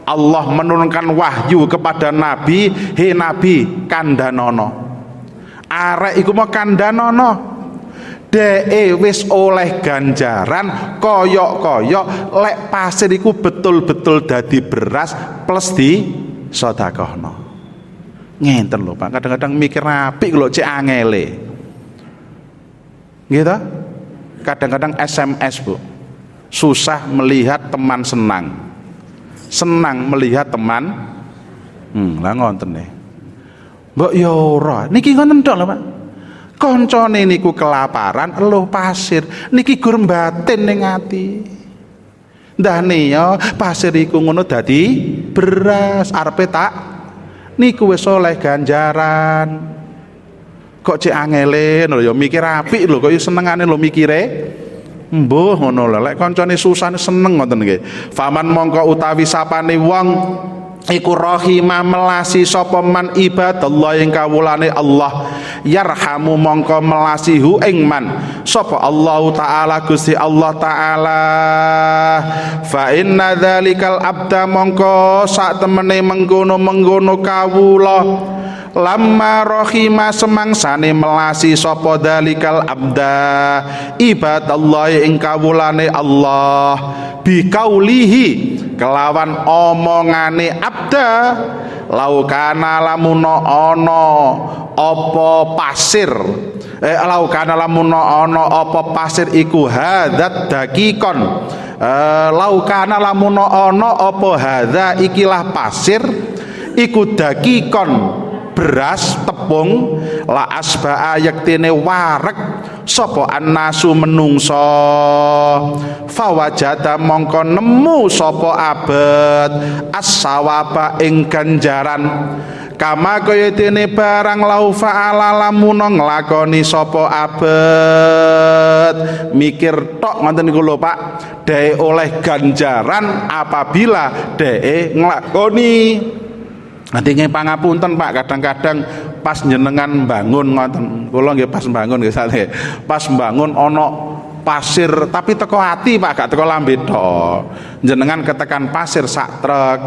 Allah menurunkan wahyu kepada nabi he nabi kandhanono arek iku mau kandhanono dhek wis oleh ganjaran koyok-koyok lek pasir iku betul-betul dadi beras plus di sedekahno ngenten lho Pak kadang-kadang mikir apik lho cek angele gitu kadang-kadang SMS Bu susah melihat teman senang melihat teman lah ngonten nih mbok ya ora niki ngoten tok lho Pak koncone niku kelaparan eluh pasir niki gur batin ning ati ndahne ya pasir iku ngono dadi beras arepe tak niku wis oleh ganjaran kok cek angele lho ya mikir apik lho kok senengane lho mikire mbuh ngono lho lek koncone susah seneng ngoten nggih faman mongko utawi sapane wong iku rahimah melasi sapa man ibadallah ing kawulane Allah yarhamu mongko melasi hu ing man sapa Allah Ta'ala Gusti Allah Ta'ala fa inna dzalikal abda mongko sak temene mengkono kawula lamma rahima semangsane melasi sapa dzalikal abda ibadallah ing kawulane Allah bikaulihi kelawan omongane abda laukana lamuno ono apa pasir laukana lamuno ono apa pasir iku hadat dakikon laukana lamuno ono apa hadza ikilah pasir iku dakikon beras tepung la asba'a yaktine warek sapa annasu menungso fawajada mongko nemu sapa abad as-sawaba ing ganjaran kama kaya dene barang lau fa'ala lamun nglakoni sapa abad mikir tok ngoten niku lho Pak dhek oleh ganjaran apabila dhek nglakoni. Nanti nggih pangapunten Pak kadang-kadang pas jenengan bangun ngoten kula nggih pas bangun nggih sale pas bangun ana pasir tapi teko ati Pak gak teko lambe tok jenengan ketekan pasir sak truk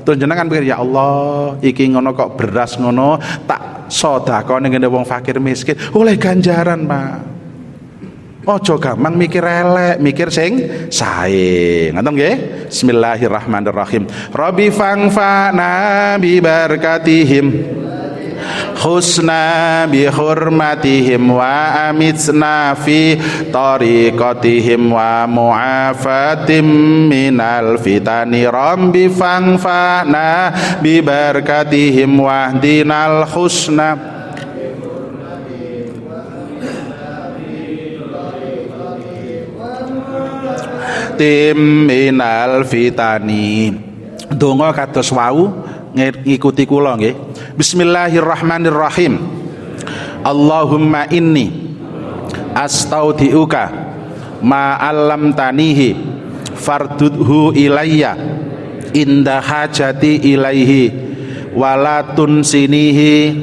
terus jenengan pikir ya Allah iki ngono kok beras ngono tak sedekahne ngene wong fakir miskin oleh ganjaran Pak. Ojo gampang mikir elek, mikir sing sae. Ngoten nggih? Bismillahirrahmanirrahim. Rabbi fangfa'na bi barakatihim husna bi hurmatihim wa amitsna fi tariqatihim wa mu'afatim minal fitani rabbi fangfa'na bi barakatihim wahdinal husna tim minal fitani donga kados wau ngikuti kula nggih. Bismillahirrahmanirrahim. Allahumma inni astaudiuka ma 'allamtanihi fardudhu ilayya inda hajati ilaihi wala tunsinihi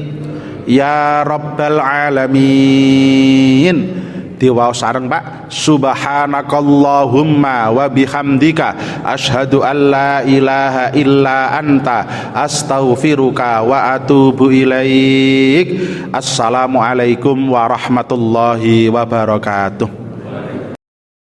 ya rabbal alamin. Diwaos sareng Pak. Subhanakallahumma wa bihamdika asyhadu an la ilaha illa anta astaghfiruka wa atubu ilaik. Assalamualaikum warahmatullahi wabarakatuh.